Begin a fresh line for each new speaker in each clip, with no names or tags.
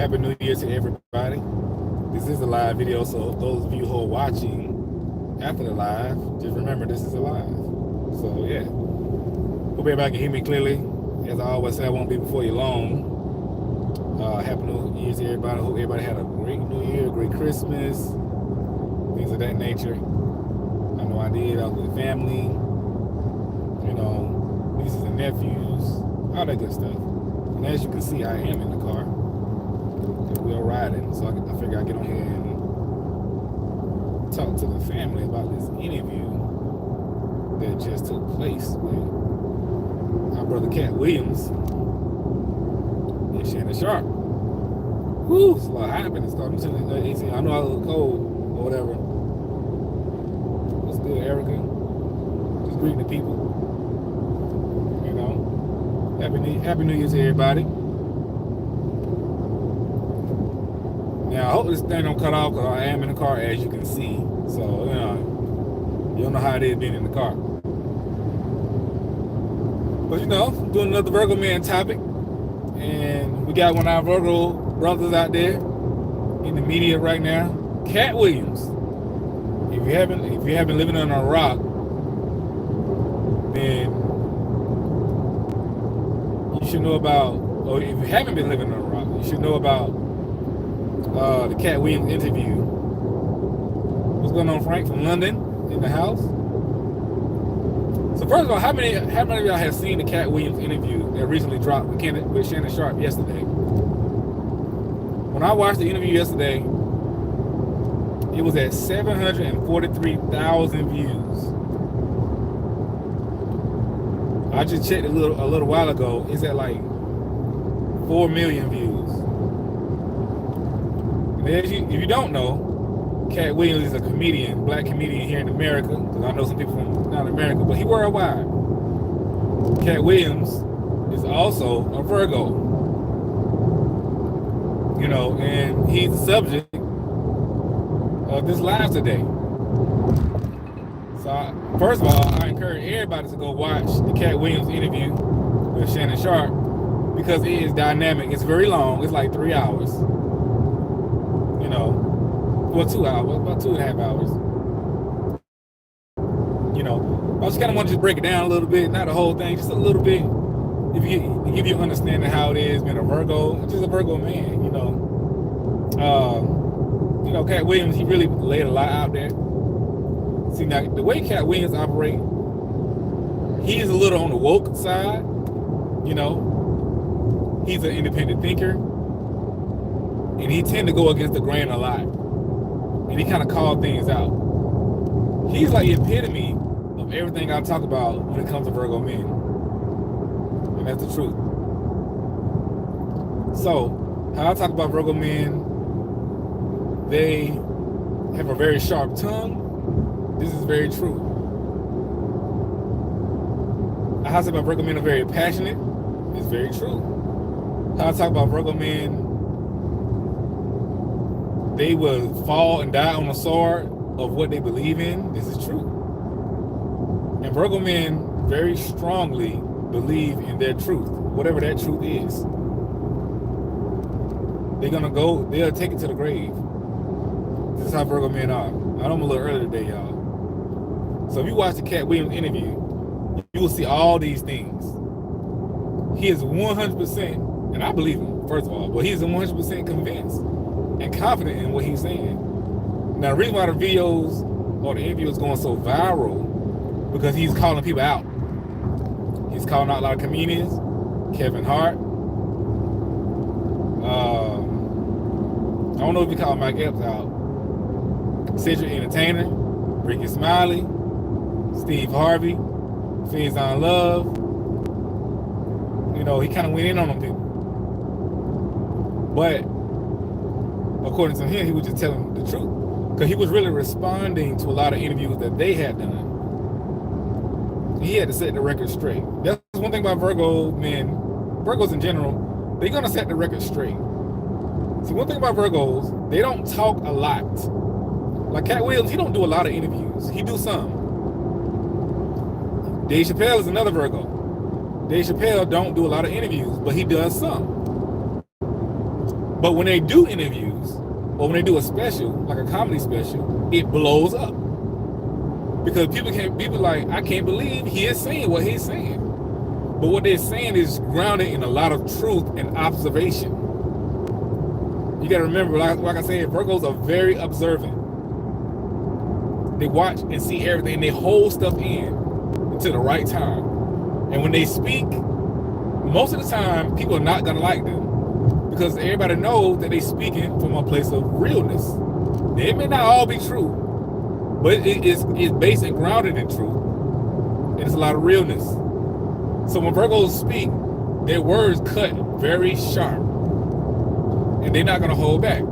Happy New Year to everybody. This is a live video, so those of you who are watching after the live, just remember this is a live. So yeah, hope everybody can hear me clearly. As I always say, I won't be before you long. Happy New Year to everybody. Hope everybody had a great New Year, great Christmas, things of that nature. I know I did. I was with family, nieces and nephews, all that good stuff. And as you can see, I am in the car. We are riding, so I figure I'd get on here and talk to the family about this interview that just took place with our brother Katt Williams and Shannon Sharp. Woo, it's a lot happening. It's called AC. I know I look cold or whatever. What's good, Erica? Just greeting the people. Happy New Year to everybody. Now, I hope this thing don't cut off because I am in the car, as you can see. So, you don't know how it is being in the car. But, doing another Virgo man topic. And we got one of our Virgo brothers out there in the media right now, Katt Williams. If you haven't been living under a rock, then you should know about, or if you haven't been living under a rock, you should know about the Katt Williams interview. What's going on, Frank, from London in the house? So first of all, how many of y'all have seen the Katt Williams interview that recently dropped with Shannon Sharp yesterday? When I watched the interview yesterday, it was at 743,000 views. I just checked a little while ago. It's at like 4 million views. And if you don't know, Katt Williams is a comedian, black comedian here in America, because I know some people from not America, but he worldwide. Katt Williams is also a Virgo, and he's the subject of this live today. So first of all, I encourage everybody to go watch the Katt Williams interview with Shannon Sharp because it is dynamic. It's very long. It's like 3 hours. Well, 2 hours, about 2.5 hours. I just kind of want to just break it down a little bit, not the whole thing, just a little bit, to give you an understanding of how it is being a Virgo, just a Virgo man. Katt Williams, he really laid a lot out there. See, now the way Katt Williams operate, he's a little on the woke side. He's an independent thinker, and he tend to go against the grain a lot. And he kind of called things out. He's like the epitome of everything I talk about when it comes to Virgo men. And that's the truth. So, how I talk about Virgo men, they have a very sharp tongue. This is very true. How I talk about Virgo men are very passionate. It's very true. How I talk about Virgo men, they will fall and die on the sword of what they believe in. This is true. And Virgo men very strongly believe in their truth, whatever that truth is. They'll take it to the grave. This is how Virgo men are. I know I'm a little early today, y'all. So if you watch the Katt Williams interview, you will see all these things. He is 100%, and I believe him, first of all, but he's 100% convinced and confident in what he's saying. Now, the reason why the videos or the interview is going so viral, because he's calling people out. He's calling out a lot of comedians, Kevin Hart. I don't know if he called Mike Epps out. Cedric Entertainer, Ricky Smiley, Steve Harvey, Fizz on Love. He kind of went in on them people. But according to him, he was just telling the truth. Because he was really responding to a lot of interviews that they had done. He had to set the record straight. That's one thing about Virgo men, Virgos in general, they're going to set the record straight. See, one thing about Virgos, they don't talk a lot. Like Katt Williams, he don't do a lot of interviews. He do some. Dave Chappelle is another Virgo. Dave Chappelle don't do a lot of interviews, but he does some. But when they do interviews, or when they do a special, like a comedy special, it blows up. Because people like, I can't believe he is saying what he's saying. But what they're saying is grounded in a lot of truth and observation. You gotta remember, like I said, Virgos are very observant. They watch and see everything, and they hold stuff in until the right time. And when they speak, most of the time, people are not gonna like them. Because everybody knows that they're speaking from a place of realness. It may not all be true, but it's based and grounded in truth. And it's a lot of realness. So when Virgos speak, their words cut very sharp. And they're not going to hold back.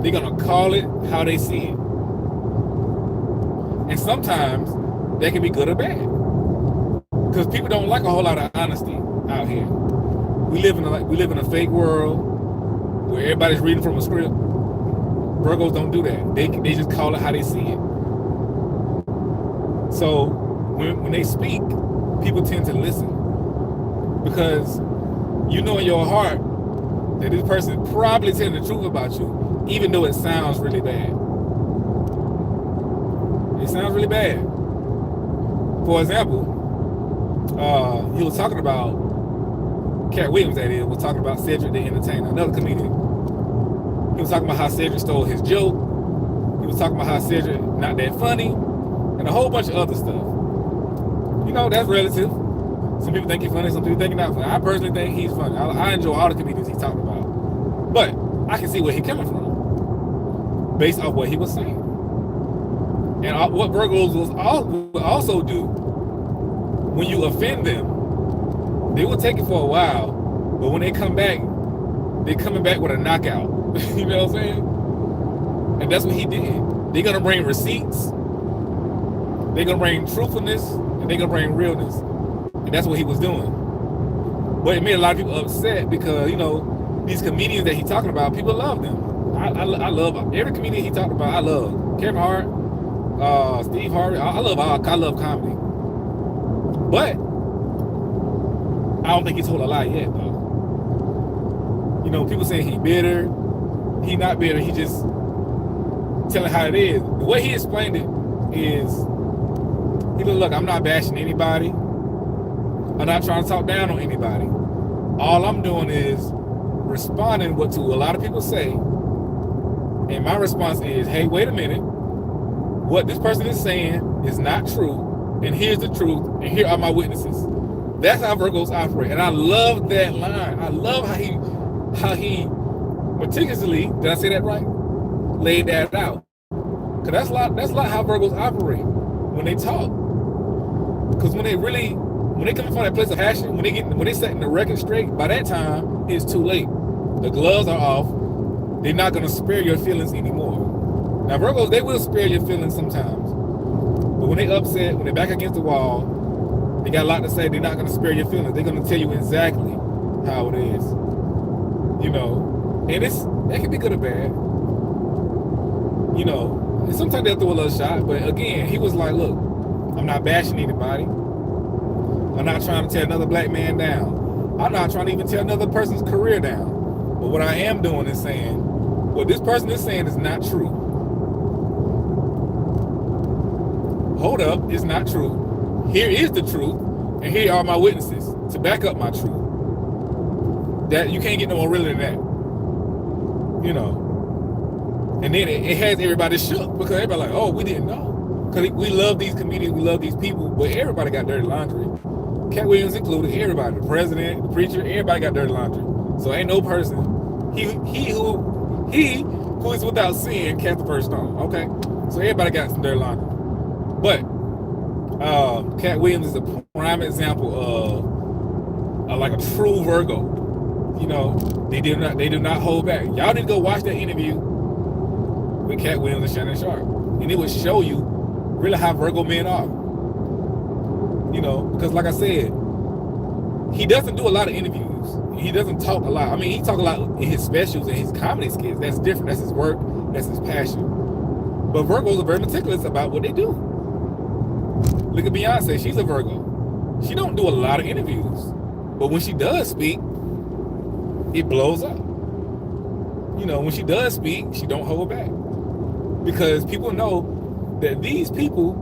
They're going to call it how they see it. And sometimes that can be good or bad. Because people don't like a whole lot of honesty out here. We live in a fake world where everybody's reading from a script. Virgos don't do that. They just call it how they see it. So when they speak, people tend to listen. Because you know in your heart that this person probably telling the truth about you, even though it sounds really bad. It sounds really bad. For example, he was talking about, Katt Williams, that is, was talking about Cedric the Entertainer, another comedian. He was talking about how Cedric stole his joke. He was talking about how Cedric not that funny, and a whole bunch of other stuff. You know, that's relative. Some people think he's funny, some people think he's not funny. I personally think he's funny. I enjoy all the comedians he's talking about. But I can see where he's coming from based off what he was saying. And what Virgos will also do, when you offend them, they will take it for a while, but when they come back, they're coming back with a knockout. You know what I'm saying? And that's what he did. They're going to bring receipts, they're going to bring truthfulness, and they're going to bring realness. And that's what he was doing. But it made a lot of people upset because, you know, these comedians that he's talking about, people love them. I love every comedian he talked about. I love Kevin Hart, Steve Harvey. I love comedy. But I don't think he told a lie yet, though. You know, people saying he bitter. He not bitter. He just telling how it is. The way he explained it is, he said, look, I'm not bashing anybody. I'm not trying to talk down on anybody. All I'm doing is responding what to a lot of people say. And my response is, hey, wait a minute. What this person is saying is not true. And here's the truth. And here are my witnesses. That's how Virgos operate. And I love that line. I love how he meticulously, did I say that right? Laid that out. Because that's a lot how Virgos operate when they talk. Because when they come from that place of passion, when they setting the record straight, by that time it's too late. The gloves are off. They're not gonna spare your feelings anymore. Now Virgos, they will spare your feelings sometimes. But when they upset, when they're back against the wall, they got a lot to say. They're not gonna spare your feelings. They're gonna tell you exactly how it is. You know, and that can be good or bad. You know, and sometimes they'll throw a little shot, but again, he was like, look, I'm not bashing anybody. I'm not trying to tear another black man down. I'm not trying to even tear another person's career down. But what I am doing is saying, what this person is saying is not true. Hold up, it's not true. Here is the truth, and here are my witnesses to back up my truth. That you can't get no more real than that. You know. And then it has everybody shook because everybody like, oh, we didn't know. Because we love these comedians, we love these people, but everybody got dirty laundry. Katt Williams included, everybody, the president, the preacher, everybody got dirty laundry. So ain't no person, he who is without sin cast the first stone. Okay, so everybody got some dirty laundry. But Katt Williams is a prime example of like a true Virgo. You know, they do not hold back. Y'all need to go watch that interview with Katt Williams and Shannon Sharp, and it would show you really how Virgo men are. You know, because like I said, he doesn't do a lot of interviews. He doesn't talk a lot. I mean, he talk a lot in his specials and his comedy skits. That's different. That's his work. That's his passion. But Virgos are very meticulous about what they do. Look at Beyonce. She's a Virgo. She don't do a lot of interviews. But when she does speak, it blows up. you know, when she does speak, she don't hold back. Because people know that these people,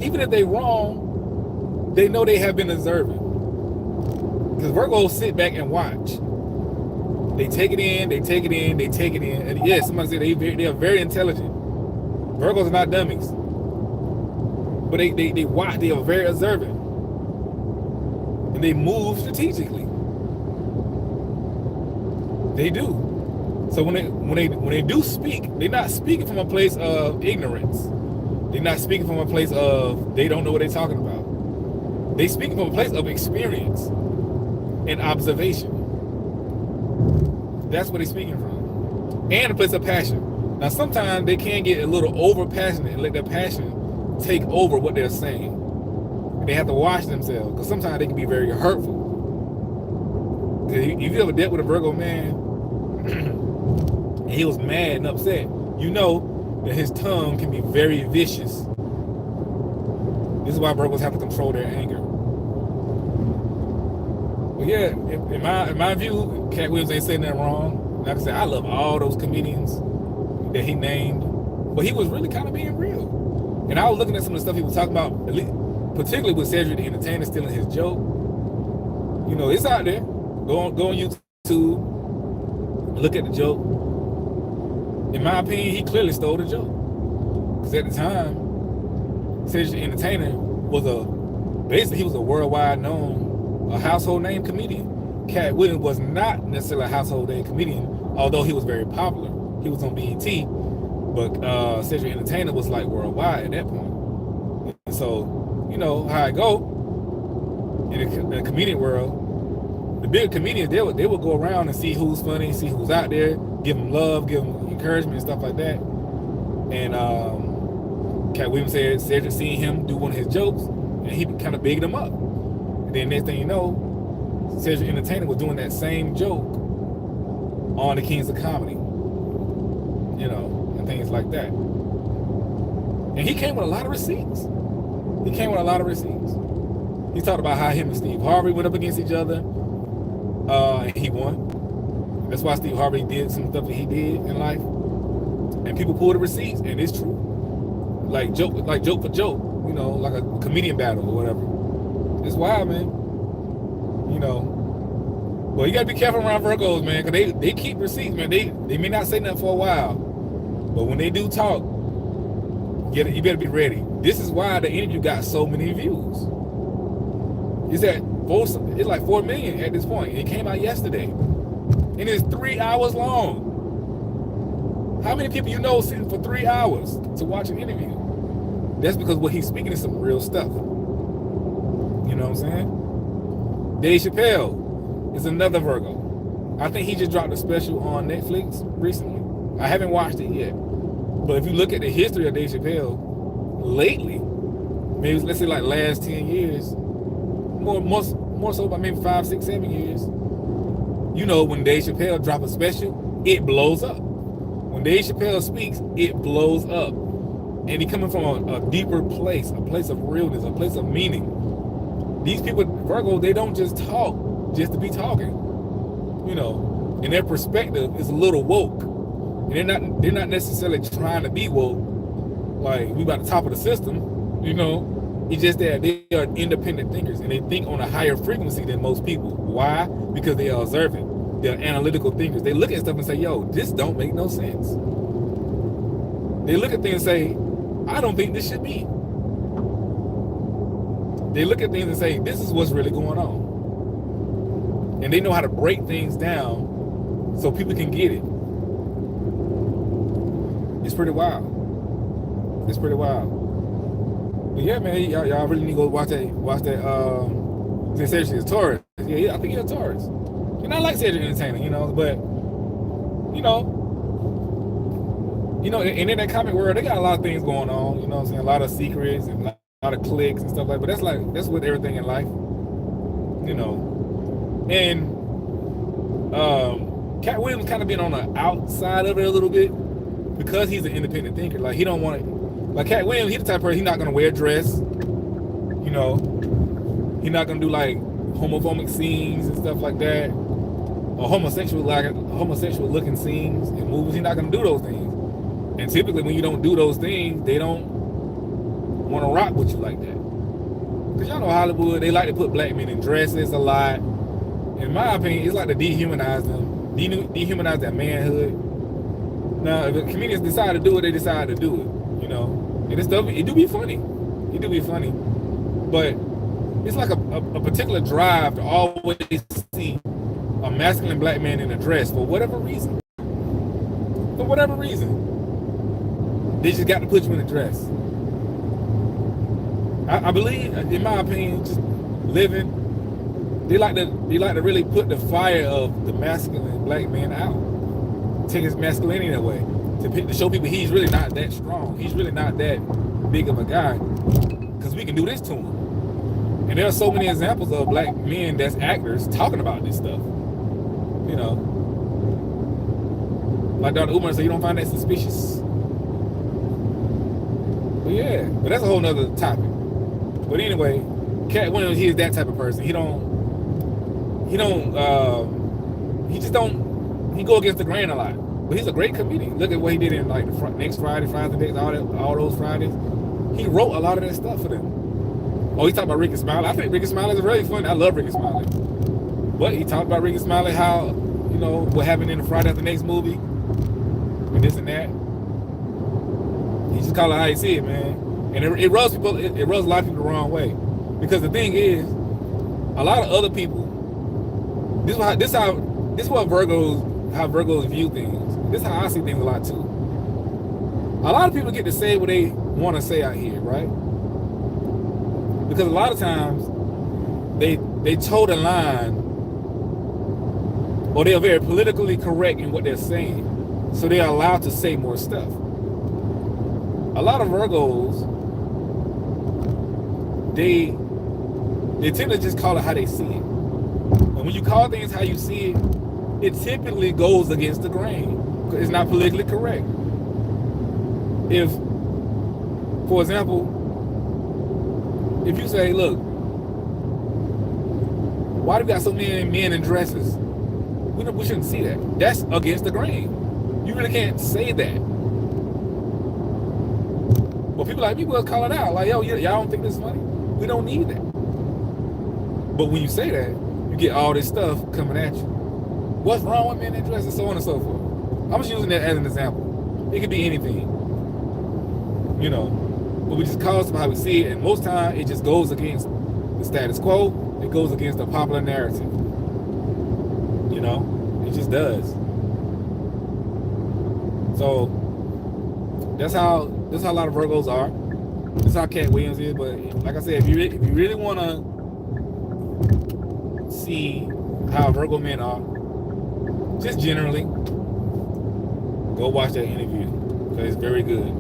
even if they wrong, they know they have been observing. Because Virgos sit back and watch. They take it in, they take it in, they take it in. And yes, somebody said they are very intelligent. Virgos are not dummies. But they watch, they are very observant. And they move strategically. They do. So when they do speak, they're not speaking from a place of ignorance. They're not speaking from a place of they don't know what they're talking about. They speak from a place of experience and observation. That's what they're speaking from. And a place of passion. Now sometimes they can get a little over passionate and let their passion take over what they're saying. And they have to watch themselves, because sometimes they can be very hurtful. If you ever dealt with a Virgo man and he was mad and upset, you know that his tongue can be very vicious. This is why Virgos have to control their anger. But yeah, in my view, Katt Williams ain't saying that wrong. Like I said, I love all those comedians that he named, but he was really kind of being real. And I was looking at some of the stuff he was talking about, particularly with Cedric the Entertainer stealing his joke. You know, it's out there. Go on YouTube, look at the joke. In my opinion, he clearly stole the joke. Because at the time, Cedric the Entertainer was basically he was a worldwide known, a household name comedian. Katt Williams was not necessarily a household name comedian, although he was very popular. He was on BET, but Cedric the Entertainer was like worldwide at that point. And so, you know how I go in the comedian world. The big comedians, they would go around and see who's funny, see who's out there, give them love, give them encouragement and stuff like that. And Katt Williams said Cedric seen him do one of his jokes, and he kind of bigged him up. And then next thing you know, Cedric Entertainer was doing that same joke on the Kings of Comedy, you know, and things like that. And he came with a lot of receipts. He talked about how him and Steve Harvey went up against each other. And he won. That's why Steve Harvey did some stuff that he did in life. And people pull the receipts, and it's true. Like joke for joke, you know, like a comedian battle or whatever. It's wild, man. You know. Well, you gotta be careful around Virgos, man, because they keep receipts, man. They may not say nothing for a while, but when they do talk, you better be ready. This is why the interview got so many views. It's like 4 million at this point. It came out yesterday. And it's 3 hours long. How many people you know sitting for 3 hours to watch an interview? That's because what he's speaking is some real stuff. You know what I'm saying? Dave Chappelle is another Virgo. I think he just dropped a special on Netflix recently. I haven't watched it yet. But if you look at the history of Dave Chappelle lately, maybe let's say like last 10 years, more so by maybe 5, 6, 7 years. You know, when Dave Chappelle drops a special, it blows up. When Dave Chappelle speaks, it blows up. And he coming from a deeper place, a place of realness, a place of meaning. These people, Virgo, they don't just talk just to be talking. You know, and their perspective is a little woke. And they're not necessarily trying to be woke, like we about the top of the system, you know. It's just that they are independent thinkers, and they think on a higher frequency than most people. Why? Because they are observant. They're analytical thinkers. They look at stuff and say, yo, this don't make no sense. They look at things and say, I don't think this should be. They look at things and say, this is what's really going on. And they know how to break things down so people can get it. It's pretty wild. It's pretty wild. But yeah, man, y'all really need to go watch that. Cedric is Taurus. Yeah, I think he's a Taurus. And I like Cedric Entertainer, you know, but you know, and in that comic world, they got a lot of things going on. You know what I'm saying? A lot of secrets and a lot of cliques and stuff like that. But that's with everything in life, you know. And Katt Williams kind of been on the outside of it a little bit because he's an independent thinker. Like he don't want to. Like Katt Williams, he's the type of person, he's not gonna wear a dress, you know. He's not gonna do like homophobic scenes and stuff like that. or homosexual looking scenes in movies, he's not gonna do those things. And typically when you don't do those things, they don't want to rock with you like that. Because y'all know Hollywood, they like to put black men in dresses a lot. In my opinion, it's like to dehumanize them, dehumanize their manhood. Now, if the comedians decide to do it, they decide to do it, you know. And this stuff, it do be funny. It do be funny. But it's like a particular drive to always see a masculine black man in a dress for whatever reason. For whatever reason. They just got to put you in a dress. I believe, in my opinion, just living, they like to really put the fire of the masculine black man out. Take his masculinity away. To show people he's really not that strong. He's really not that big of a guy. Because we can do this to him. And there are so many examples of black men that's actors talking about this stuff. You know. Like Dr. Umar said, you don't find that suspicious. But yeah, but that's a whole nother topic. But anyway, Katt Williams, he is that type of person. He go against the grain a lot. But he's a great comedian. Look at what he did in like the next Friday, all those Fridays. He wrote a lot of that stuff for them. Oh, he talked about Ricky Smiley. I think Ricky Smiley is really funny. I love Ricky Smiley. But he talked about Ricky Smiley, how, you know, what happened in the Friday After Next movie, and this and that. He just call it how he see it, man. And it rubs people. It rubs a lot of people the wrong way, because the thing is, a lot of other people. This is how Virgos view things. This is how I see things a lot too. A lot of people get to say what they want to say out here, right? Because a lot of times they toe the line, or they are very politically correct in what they're saying, so they are allowed to say more stuff. A lot of Virgos, they tend to just call it how they see it. And when you call things how you see it, it typically goes against the grain. It's not politically correct. If, for example, if you say, look, why do we got so many men in dresses? We shouldn't see that. That's against the grain. You really can't say that. But people like me will call it out. Like, yo, y'all don't think this is funny? We don't need that. But when you say that, you get all this stuff coming at you. What's wrong with men in dresses? So on and so forth. I'm just using that as an example. It could be anything. You know. But we just call it how we see it, and most time it just goes against the status quo. It goes against the popular narrative. You know? It just does. So that's how a lot of Virgos are. That's how Katt Williams is. But like I said, if you really want to see how Virgo men are, just generally, go watch that interview, because it's very good.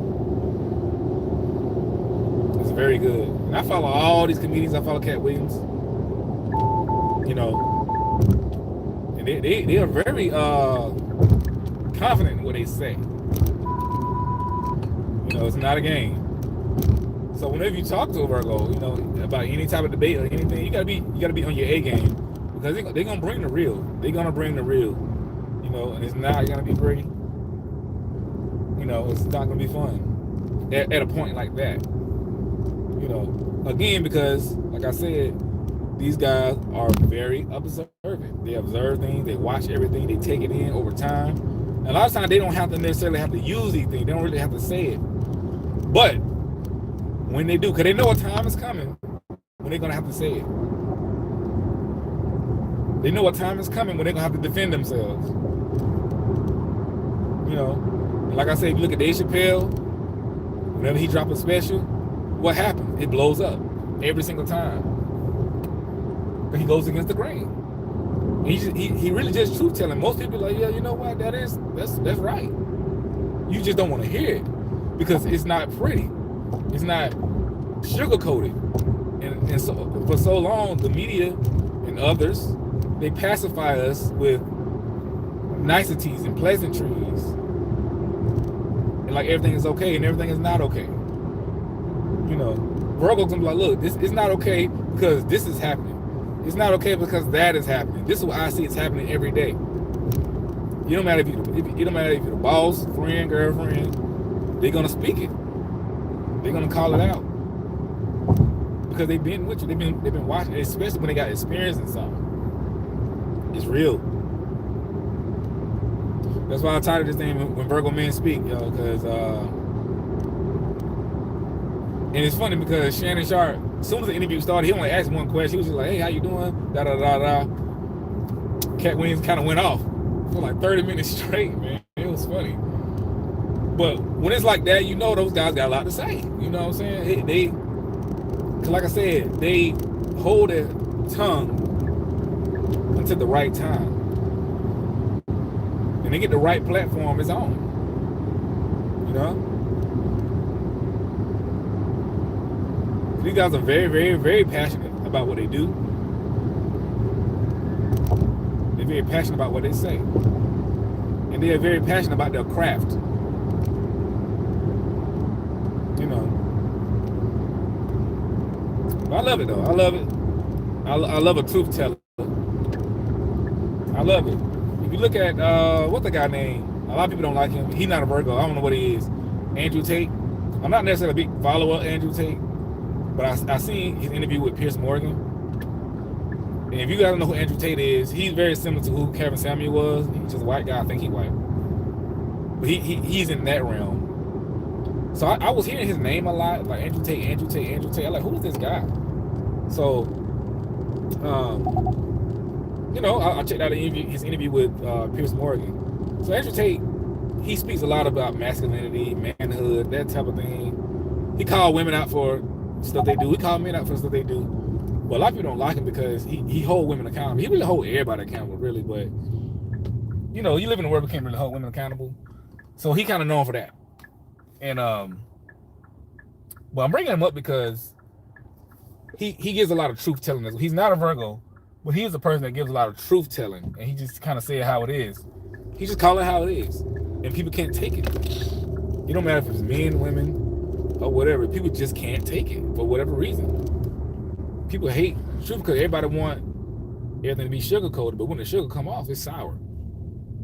It's very good. And I follow all these comedians. I follow Katt Williams. You know, and they are very confident in what they say. You know, it's not a game. So whenever you talk to a Virgo, you know, about any type of debate or anything, you gotta be on your A game, because they're gonna bring the real. They're gonna bring the real. You know, and it's not gonna be pretty. You know, it's not gonna be fun at a point like that. You know, again, because like I said, these guys are very observant. They observe things, they watch everything, they take it in over time. And a lot of times they don't have to necessarily have to use these things. They don't really have to say it. But when they do, because they know a time is coming when they're gonna have to say it. They know what time is coming when they're gonna have to defend themselves. You know, and like I said, if you look at Dave Chappelle, whenever he drops a special, what happens? It blows up every single time. But he goes against the grain. He really just truth telling. Most people are like, yeah, you know what? That's right. You just don't want to hear it because it's not pretty. It's not sugar coated. And so for so long, the media and others, they pacify us with niceties and pleasantries, and like everything is okay and everything is not okay. You know, Virgo's gonna be like, look, this is not okay because this is happening. It's not okay because that is happening. This is what I see it's happening every day. You don't matter if it don't matter if you're the boss, friend, girlfriend. They're gonna speak it. They're gonna call it out because they've been with you. They've been watching, especially when they got experience in something. It's real. That's why I titled this thing when Virgo men speak, yo, because and it's funny because Shannon Sharp, as soon as the interview started, he only asked one question. He was just like, "Hey, how you doing?" Da da da da. Katt Williams kind of went off for like 30 minutes straight, man. It was funny. But when it's like that, you know those guys got a lot to say. You know what I'm saying? They cause like I said, they hold their tongue until the right time. And they get the right platform, it's on. You know? These guys are very, very, very passionate about what they do. They're very passionate about what they say. And they are very passionate about their craft. You know. But I love it though. I love it. I love a truth teller. I love it. If you look at what's the guy name? A lot of people don't like him. He's not a Virgo. I don't know what he is. Andrew Tate. I'm not necessarily a big follower of Andrew Tate, but I seen his interview with Piers Morgan. And if you guys don't know who Andrew Tate is, he's very similar to who Kevin Samuel was. He's just a white guy. I think he's white. But he's in that realm. So I was hearing his name a lot, like Andrew Tate, Andrew Tate, Andrew Tate. I'm like, who is this guy? So, you know, I checked out his interview with Piers Morgan. So Andrew Tate, he speaks a lot about masculinity, manhood, that type of thing. He called women out for stuff they do. He called men out for stuff they do. But a lot of people don't like him because he hold women accountable. He really hold everybody accountable, really. But, you know, you live in a world we can't really hold women accountable. So he kind of known for that. And, but I'm bringing him up because he gives a lot of truth telling. He's not a Virgo, but he's a person that gives a lot of truth telling. And he just kind of said how it is. He just call it how it is. And people can't take it. It don't matter if it's men, women, or whatever. People just can't take it for whatever reason. People hate truth because everybody want everything to be sugar coated, but when the sugar come off, it's sour.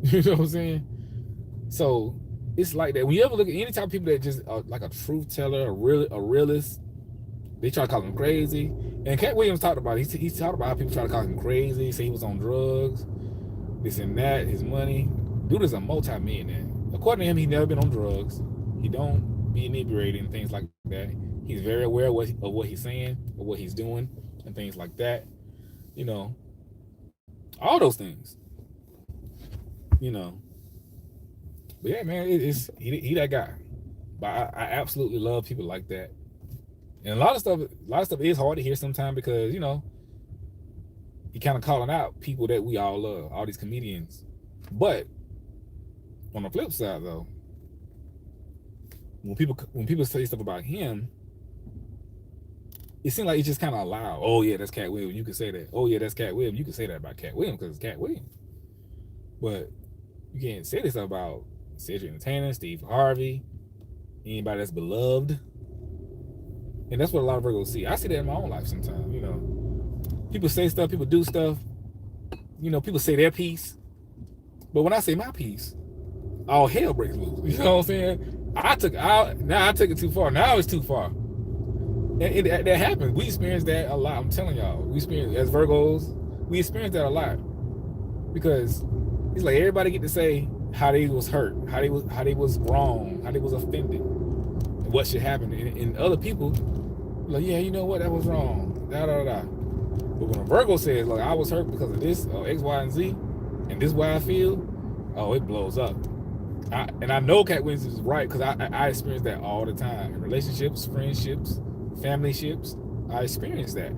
You know what I'm saying? So it's like that. When you ever look at any type of people that just are like a truth teller, a realist, they try to call him crazy. And Katt Williams talked about it. He talked about how people try to call him crazy, say he was on drugs, this and that, his money. Dude is a multi-millionaire. According to him, he's never been on drugs. He don't be inebriated and things like that. He's very aware of what he's saying, of what he's doing, and things like that. You know, all those things. You know, but yeah, man, he that guy. But I absolutely love people like that. And a lot of stuff is hard to hear sometimes because, you know, he kind of calling out people that we all love, all these comedians. But on the flip side, though, when people say stuff about him, it seems like it's just kind of allowed. Oh yeah, that's Katt Williams. You can say that. Oh yeah, that's Katt Williams. You can say that about Katt Williams because it's Katt Williams. But you can't say this about Cedric Entertainer, Steve Harvey, anybody that's beloved. And that's what a lot of Virgos see. I see that in my own life sometimes. You know, people say stuff, people do stuff. You know, people say their piece. But when I say my piece, all hell breaks loose. You know what I'm saying? I took it too far. Now it's too far. And that happens. We experience that a lot. I'm telling y'all. We experience, as Virgos, we experience that a lot. Because it's like everybody get to say how they was hurt, how they was wrong, how they was offended, and what should happen. And other people, like, yeah, you know what, that was wrong. Da da da. But when a Virgo says, look, I was hurt because of this, or X, Y, and Z, and this is why I feel, oh, it blows up. And I know Katt Williams is right because I experience that all the time. In relationships, friendships, family ships, I experience that.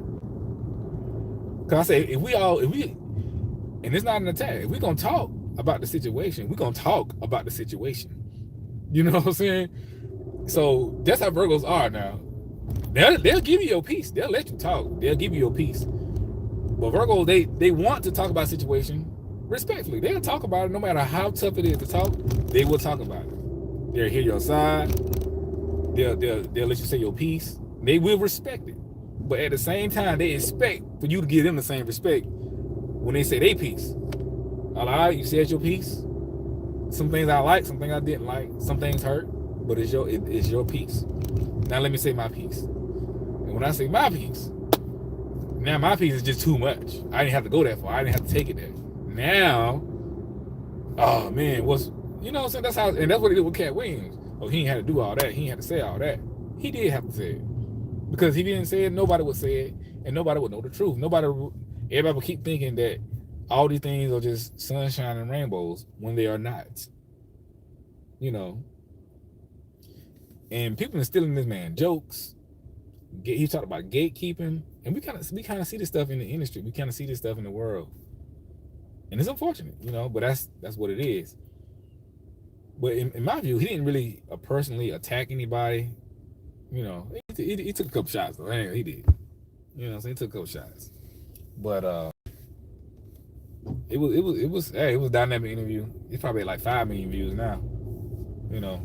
Because I say, if we, and it's not an attack, if we're going to talk about the situation, we're going to talk about the situation. You know what I'm saying? So that's how Virgos are now. They'll give you your piece. They'll let you talk. They'll give you your piece. But Virgos, they want to talk about a situation respectfully. They'll talk about it no matter how tough it is to talk. They will talk about it. They'll hear your side. They'll let you say your piece. They will respect it. But at the same time, they expect for you to give them the same respect when they say their piece. All right, you said your piece. Some things I like, some things I didn't like, some things hurt, but it's your piece. Now let me say my piece. And when I say my piece, now my piece is just too much. I didn't have to go that far. I didn't have to take it there. Now, oh man, you know what I'm saying? That's how, and that's what he did with Katt Williams. Oh, he ain't had to do all that. He ain't had to say all that. He did have to say it. Because he didn't say it, nobody would say it, and nobody would know the truth. Everybody would keep thinking that all these things are just sunshine and rainbows when they are not. You know. And people are stealing this man jokes. He talked about gatekeeping, and we kind of see this stuff in the industry. We kind of see this stuff in the world, and it's unfortunate, you know. But that's what it is. But in my view, he didn't really personally attack anybody. You know, he took a couple shots though. Anyway, he did. You know, so he took a couple shots. But it was a dynamic interview. It's probably like 5 million views now. You know,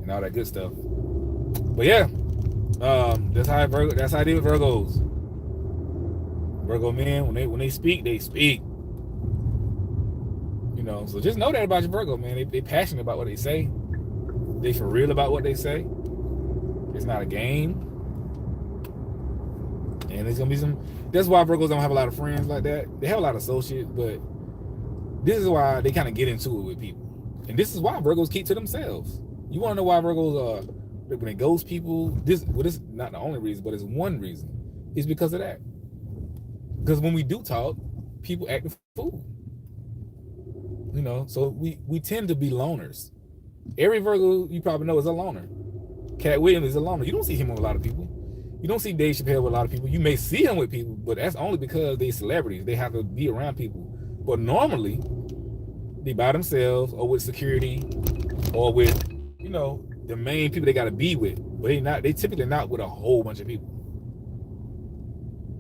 and all that good stuff. But yeah, that's how I deal with Virgos. Virgo men, when they speak, they speak. You know, so just know that about your Virgo, man. They passionate about what they say. They for real about what they say. It's not a game. And there's gonna be some. That's why Virgos don't have a lot of friends like that. They have a lot of associates, but this is why they kind of get into it with people. And this is why Virgos keep to themselves. You want to know why Virgos when they ghost people? This is not the only reason, but it's one reason. It's because of that. Because when we do talk, people act a fool. You know, so we tend to be loners. Every Virgo you probably know is a loner. Katt Williams is a loner. You don't see him with a lot of people. You don't see Dave Chappelle with a lot of people. You may see him with people, but that's only because they're celebrities. They have to be around people. But normally, they by themselves or with security or with, you know, the main people they got to be with. But they typically not with a whole bunch of people.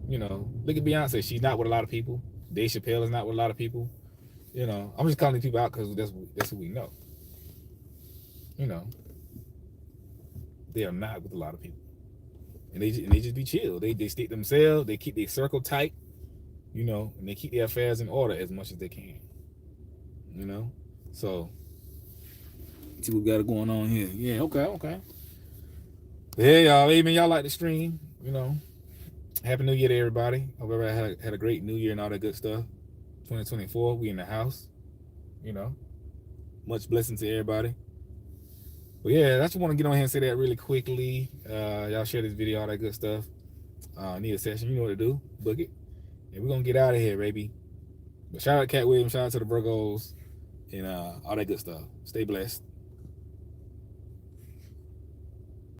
You know, look at Beyonce. She's not with a lot of people. Dave Chappelle is not with a lot of people. You know, I'm just calling these people out because that's who we know. You know, they are not with a lot of people. And they just be chill. They stick themselves. They keep their circle tight, you know, and they keep their affairs in order as much as they can. You know, so see what we got going on here. Yeah, okay. Hey y'all, hey man, y'all like the stream? You know, Happy New Year to everybody. Hope everybody had a great New Year and all that good stuff. 2024, we in the house. You know, much blessing to everybody. But yeah, I just want to get on here and say that really quickly. Y'all share this video, all that good stuff. Need a session, you know what to do. Book it. And we're going to get out of here, baby. But shout out to Katt Williams, shout out to the Virgos, and all that good stuff. Stay blessed.